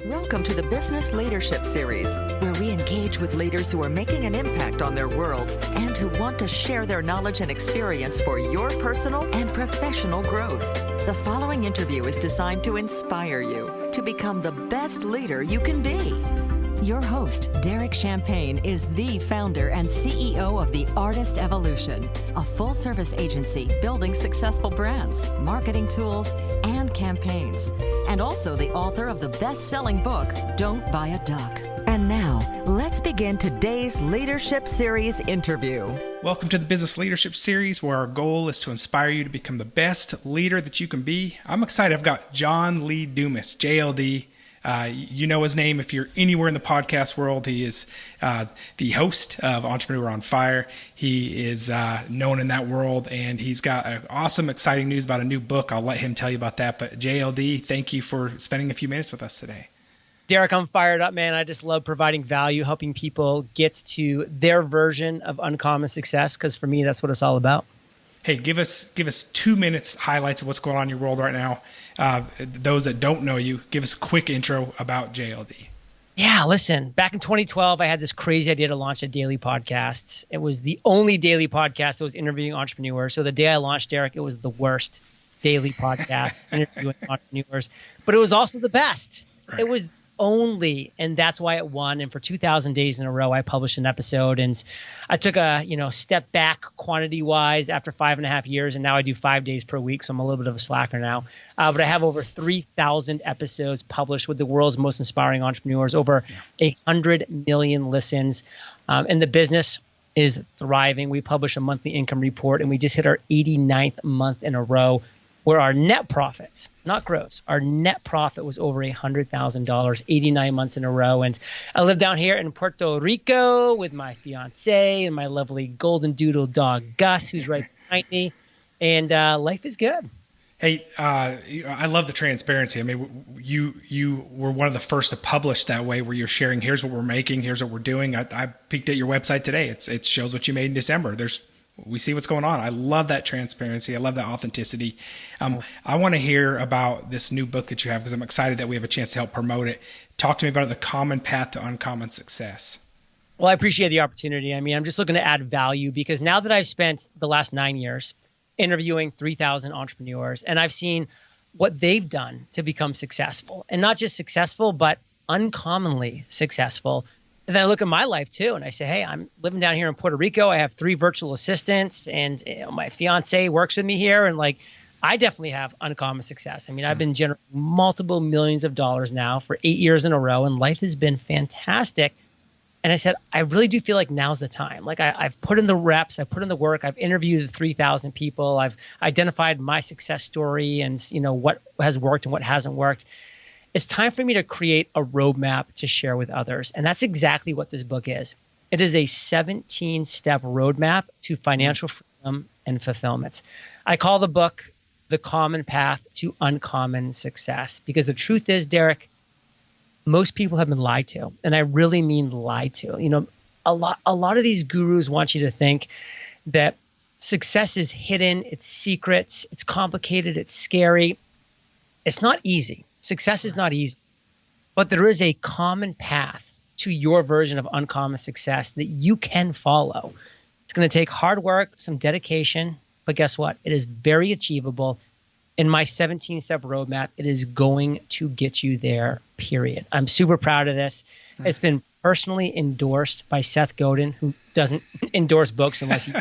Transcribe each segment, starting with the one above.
Welcome to the Business Leadership Series, where we engage with leaders who are making an impact on their worlds and who want to share their knowledge and experience for your personal and professional growth. The following interview is designed to inspire you to become the best leader you can be. Your host, Derek Champagne, is the founder and CEO of The Artist Evolution, a full-service agency building successful brands, marketing tools, and campaigns, and also the author of the best-selling book, Don't Buy a Duck. And now, let's begin today's Leadership Series interview. Welcome to the Business Leadership Series, where our goal is to inspire you to become the best leader that you can be. I'm excited. I've got John Lee Dumas, JLD. You know his name if you're anywhere in the podcast world. He is the host of Entrepreneur on Fire. He is known in that world, and he's got awesome, exciting news about a new book. I'll let him tell you about that. But JLD, thank you for spending a few minutes with us today. Derek, I'm fired up, man. I just love providing value, helping people get to their version of uncommon success, because for me, that's what it's all about. Hey, give us 2 minutes highlights of what's going on in your world right now. Those that don't know you, give us a quick intro about JLD. Yeah, listen, back in 2012, I had this crazy idea to launch a daily podcast. It was the only daily podcast that was interviewing entrepreneurs. So the day I launched, Derek, it was the worst daily podcast interviewing entrepreneurs, but it was also the best. Right. It was only, and that's why it won. And for 2,000 days in a row, I published an episode, and I took a step back quantity wise after 5.5 years, and now I do 5 days per week, so I'm a little bit of a slacker now. But I have over 3,000 episodes published with the world's most inspiring entrepreneurs, over 100 million listens, and the business is thriving. We publish a monthly income report, and we just hit our 89th month in a row, where our net profits, not gross, our net profit was over $100,000, 89 months in a row. And I live down here in Puerto Rico with my fiance and my lovely golden doodle dog, Gus, who's right behind me. And life is good. Hey, I love the transparency. I mean, you were one of the first to publish that way, where you're sharing, here's what we're making, here's what we're doing. I peeked at your website today. It shows what you made in December. We see what's going on. I love that transparency. I love that authenticity. I want to hear about this new book that you have, because I'm excited that we have a chance to help promote it. Talk to me about The Common Path to Uncommon Success. Well, I appreciate the opportunity. I mean, I'm just looking to add value, because now that I've spent the last 9 years interviewing 3,000 entrepreneurs, and I've seen what they've done to become successful, and not just successful, but uncommonly successful. And then I look at my life too, and I say, hey, I'm living down here in Puerto Rico. I have 3 virtual assistants, and my fiance works with me here. And I definitely have uncommon success. I mean, I've been generating multiple millions of dollars now for 8 years in a row, and life has been fantastic. And I said, I really do feel like now's the time. I've put in the reps, I've put in the work, I've interviewed 3,000 people, I've identified my success story and what has worked and what hasn't worked. It's time for me to create a roadmap to share with others. And that's exactly what this book is. It is a 17-step roadmap to financial freedom and fulfillment. I call the book The Common Path to Uncommon Success, because the truth is, Derek, most people have been lied to. And I really mean lied to. A lot of these gurus want you to think that success is hidden, it's secret, it's complicated, it's scary. It's not easy. Success is not easy, but there is a common path to your version of uncommon success that you can follow. It's going to take hard work, some dedication, but guess what? It is very achievable. In my 17-step roadmap, it is going to get you there, period. I'm super proud of this. It's been personally endorsed by Seth, Godin, who doesn't endorse books unless he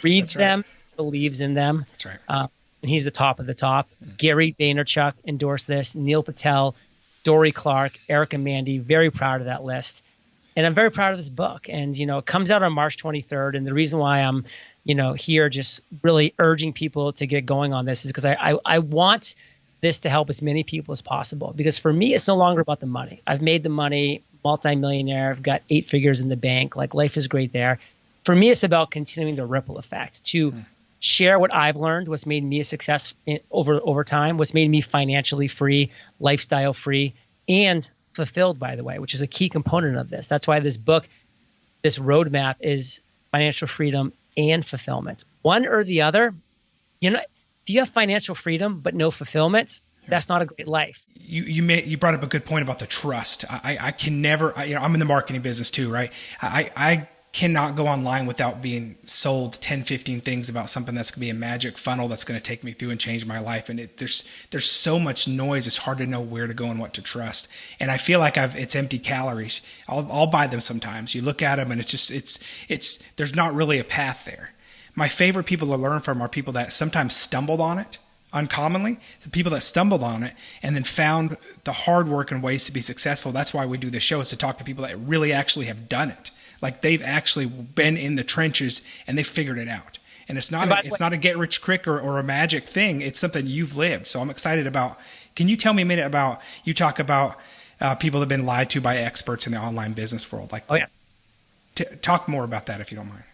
reads them, believes in them. That's right. And he's the top of the top. Gary Vaynerchuk endorsed this. Neil Patel, Dory Clark, Eric and Mandy, very proud of that list. And I'm very proud of this book. And, it comes out on March 23rd. And the reason why I'm, here just really urging people to get going on this is because I want this to help as many people as possible. Because for me, it's no longer about the money. I've made the money, multimillionaire. I've got 8 figures in the bank. Life is great there. For me, it's about continuing the ripple effect to share what I've learned, what's made me a success over time, what's made me financially free, lifestyle free, and fulfilled, by the way, which is a key component of this. That's why this book, this roadmap, is financial freedom and fulfillment. One or the other. If you have financial freedom but no fulfillment, That's not a great life. You brought up a good point about the trust. I can never, I'm in the marketing business too, right? I cannot go online without being sold 10, 15 things about something that's going to be a magic funnel that's going to take me through and change my life. And there's so much noise. It's hard to know where to go and what to trust. And I feel like it's empty calories. I'll buy them sometimes. You look at them and there's not really a path there. My favorite people to learn from are people that sometimes stumbled on it. Uncommonly, the people that stumbled on it and then found the hard work and ways to be successful. That's why we do this show, is to talk to people that really actually have done it. Like they've actually been in the trenches and they figured it out. And it's not a get rich quick or a magic thing. It's something you've lived. So I'm excited about. Can you tell me a minute about, you talk about people that have been lied to by experts in the online business world? Like, talk more about that if you don't mind.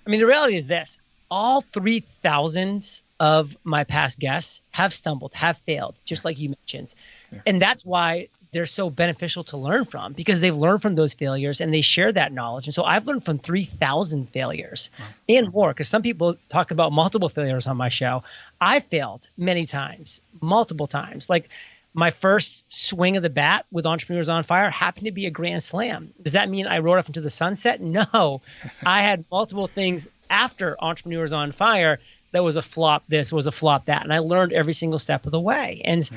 I mean, the reality is this: all 3,000 of my past guests have stumbled, have failed, just like you mentioned. Yeah. And that's why they're so beneficial to learn from, because they've learned from those failures and they share that knowledge. And so I've learned from 3,000 failures and more, because some people talk about multiple failures on my show. I failed many times, multiple times. Like my first swing of the bat with Entrepreneurs on Fire happened to be a grand slam. Does that mean I rode off into the sunset? No. I had multiple things after Entrepreneurs on Fire that was a flop this, was a flop that. And I learned every single step of the way. And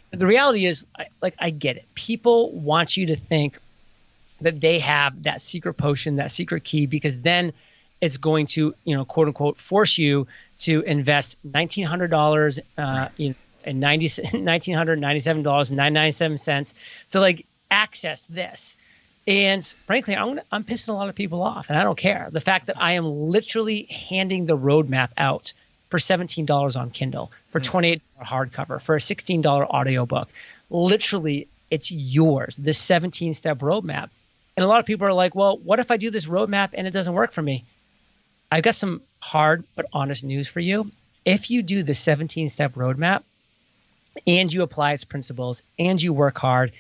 the reality is, I get it. People want you to think that they have that secret potion, that secret key, because then it's going to, quote unquote, force you to invest $1,900, and $1,997.997 to access this. And frankly, I'm pissing a lot of people off, and I don't care. The fact that I am literally handing the roadmap out for $17 on Kindle, for $28 hardcover, for a $16 audiobook. Literally, it's yours, this 17-step roadmap. And a lot of people are like, well, what if I do this roadmap and it doesn't work for me? I've got some hard but honest news for you. If you do the 17-step roadmap and you apply its principles and you work hard,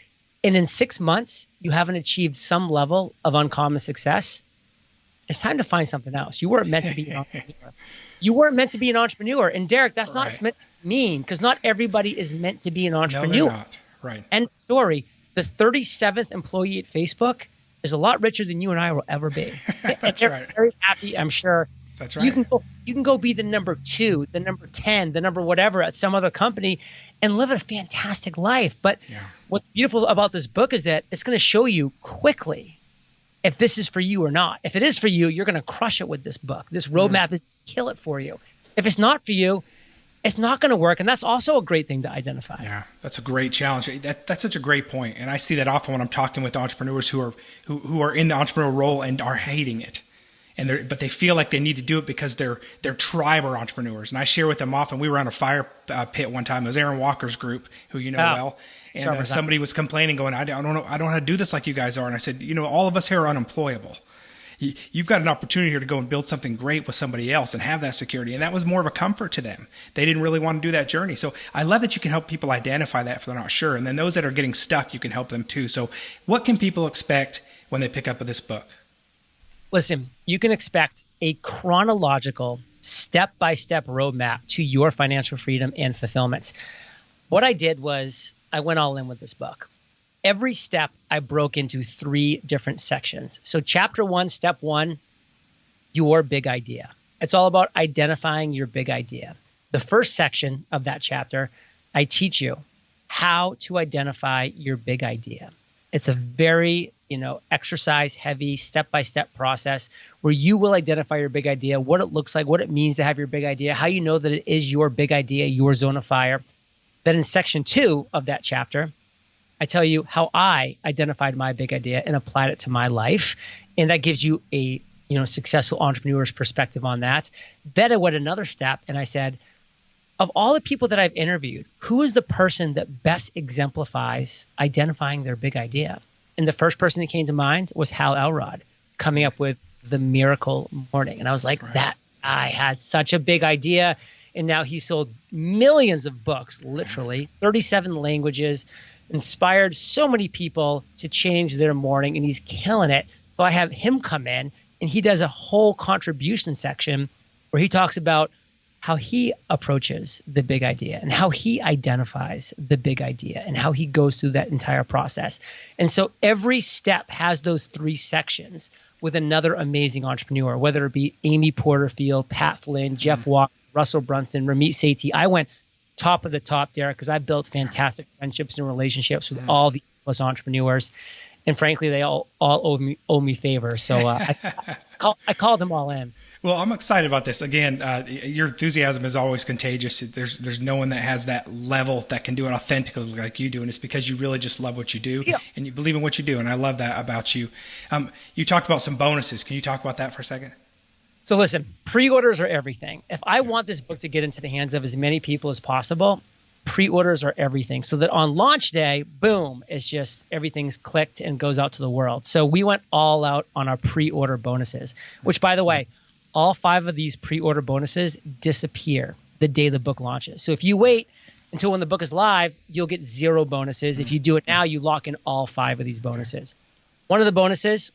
and in 6 months you haven't achieved some level of uncommon success, it's time to find something else. You weren't meant to be an entrepreneur. You weren't meant to be an entrepreneur. And Derek, that's not meant to mean, because not everybody is meant to be an entrepreneur. No, they're not. Right. End story. The 37th employee at Facebook is a lot richer than you and I will ever be. That's right. Very happy, I'm sure. That's right. You can go be the number 2, the number 10, the number whatever at some other company and live a fantastic life. But what's beautiful about this book is that it's going to show you quickly if this is for you or not. If it is for you, you're going to crush it with this book. This roadmap is kill it for you. If it's not for you, it's not going to work. And that's also a great thing to identify. Yeah, that's a great challenge. That's such a great point. And I see that often when I'm talking with entrepreneurs who are in the entrepreneurial role and are hating it. But they feel like they need to do it because their tribe are entrepreneurs. And I share with them often. We were on a fire pit one time. It was Aaron Walker's group, who you know well. And somebody was complaining, going, I don't know how to do this like you guys are. And I said, all of us here are unemployable. You've got an opportunity here to go and build something great with somebody else and have that security. And that was more of a comfort to them. They didn't really want to do that journey. So I love that you can help people identify that if they're not sure. And then those that are getting stuck, you can help them too. So what can people expect when they pick up this book? Listen, you can expect a chronological, step-by-step roadmap to your financial freedom and fulfillment. What I did was I went all in with this book. Every step I broke into 3 different sections. So chapter 1, step 1, your big idea. It's all about identifying your big idea. The first section of that chapter, I teach you how to identify your big idea. It's a very exercise heavy step-by-step process where you will identify your big idea, what it looks like, what it means to have your big idea, how you know that it is your big idea, your zone of fire. Then in section 2 of that chapter, I tell you how I identified my big idea and applied it to my life. And that gives you a successful entrepreneur's perspective on that. Then I went another step and I said, of all the people that I've interviewed, who is the person that best exemplifies identifying their big idea? And the first person that came to mind was Hal Elrod, coming up with the Miracle Morning. And I was like, that guy had such a big idea. And now he sold millions of books, literally 37 languages, inspired so many people to change their morning, and he's killing it. So I have him come in and he does a whole contribution section where he talks about how he approaches the big idea and how he identifies the big idea and how he goes through that entire process. And so every step has those 3 sections with another amazing entrepreneur, whether it be Amy Porterfield, Pat Flynn, Jeff Walker, Russell Brunson, Ramit Sethi. I went top of the top, Derek, because I built fantastic friendships and relationships with all the entrepreneurs. And frankly, they all owe me favors. So I called them all in. Well, I'm excited about this. Again, your enthusiasm is always contagious. There's no one that has that level that can do it authentically like you do, and it's because you really just love what you do and you believe in what you do. And I love that about you. You talked about some bonuses. Can you talk about that for a second? So listen, pre-orders are everything. If I want this book to get into the hands of as many people as possible, pre-orders are everything. So that on launch day, boom, it's just everything's clicked and goes out to the world. So we went all out on our pre-order bonuses, which, by the way, all 5 of these pre-order bonuses disappear the day the book launches. So if you wait until when the book is live, you'll get 0 bonuses. If you do it now, you lock in all 5 of these bonuses. One of the bonuses,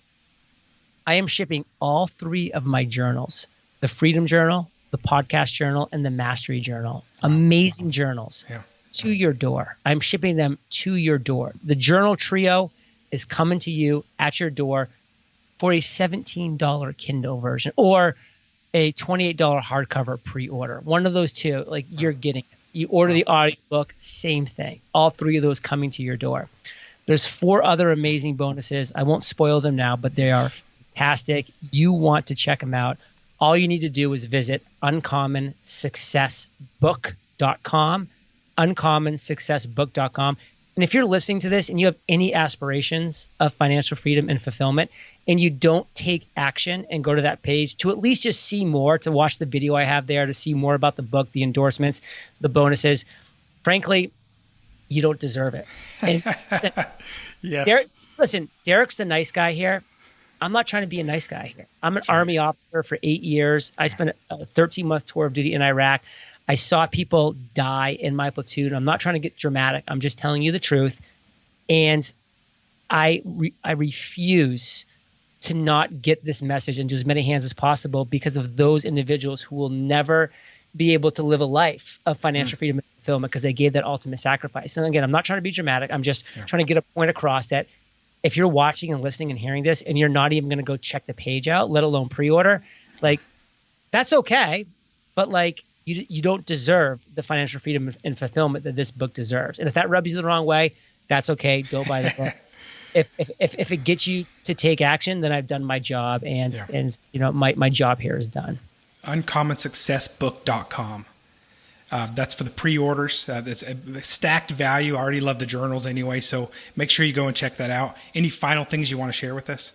I am shipping all 3 of my journals, the Freedom Journal, the Podcast Journal, and the Mastery Journal. Amazing journals to your door. I'm shipping them to your door. The Journal Trio is coming to you at your door for a $17 Kindle version or a $28 hardcover pre-order. One of those 2, like, you're getting it. You order the audiobook, same thing. All 3 of those coming to your door. There's 4 other amazing bonuses. I won't spoil them now, but they are fantastic. You want to check them out. All you need to do is visit uncommonsuccessbook.com, uncommonsuccessbook.com. And if you're listening to this and you have any aspirations of financial freedom and fulfillment, and you don't take action and go to that page to at least just see more, to watch the video I have there, to see more about the book, the endorsements, the bonuses, frankly, you don't deserve it. And yes. Derek's the nice guy here. I'm not trying to be a nice guy here. I'm an Army officer for 8 years. I spent a 13-month tour of duty in Iraq. I saw people die in my platoon. I'm not trying to get dramatic. I'm just telling you the truth. And I refuse to not get this message into as many hands as possible because of those individuals who will never be able to live a life of financial freedom and fulfillment because they gave that ultimate sacrifice. And again, I'm not trying to be dramatic. I'm just trying to get a point across that if you're watching and listening and hearing this and you're not even going to go check the page out, let alone pre-order, like, that's okay. But like, you don't deserve the financial freedom and fulfillment that this book deserves. And if that rubs you the wrong way, that's okay. Don't buy the book. If it gets you to take action, then I've done my job, and my job here is done. Uncommonsuccessbook.com. That's for the pre-orders. That's a stacked value. I already love the journals anyway, so make sure you go and check that out. Any final things you want to share with us?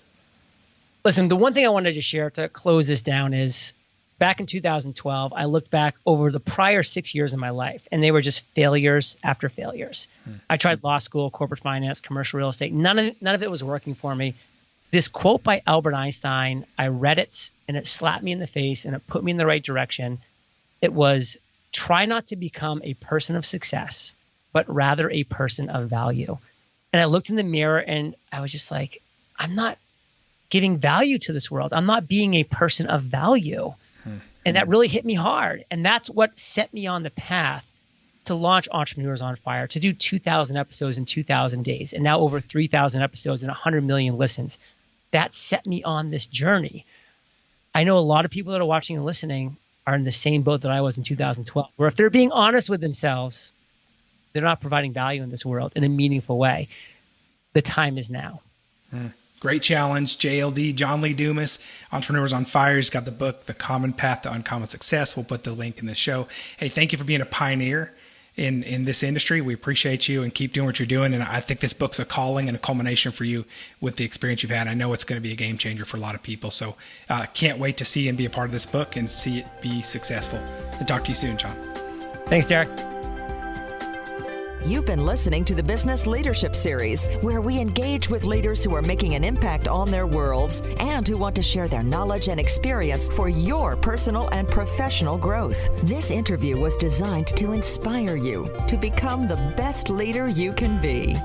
Listen, the one thing I wanted to share to close this down is back in 2012, I looked back over the prior 6 years of my life, and they were just failures after failures. I tried law school, corporate finance, commercial real estate. None of it was working for me. This quote by Albert Einstein, I read it, and it slapped me in the face, and it put me in the right direction. It was, try not to become a person of success, but rather a person of value. And I looked in the mirror, and I was just like, I'm not giving value to this world. I'm not being a person of value. And that really hit me hard. And that's what set me on the path to launch Entrepreneurs on Fire, to do 2,000 episodes in 2,000 days, and now over 3,000 episodes and 100 million listens. That set me on this journey. I know a lot of people that are watching and listening are in the same boat that I was in 2012, where if they're being honest with themselves, they're not providing value in this world in a meaningful way. The time is now. Great challenge. JLD, John Lee Dumas, Entrepreneurs on Fire. He's got the book, The Common Path to Uncommon Success. We'll put the link in the show. Hey, thank you for being a pioneer in this industry. We appreciate you and keep doing what you're doing. And I think this book's a calling and a culmination for you with the experience you've had. I know it's going to be a game changer for a lot of people. So can't wait to see and be a part of this book and see it be successful. And talk to you soon, John. Thanks, Derek. You've been listening to the Business Leadership Series, where we engage with leaders who are making an impact on their worlds and who want to share their knowledge and experience for your personal and professional growth. This interview was designed to inspire you to become the best leader you can be.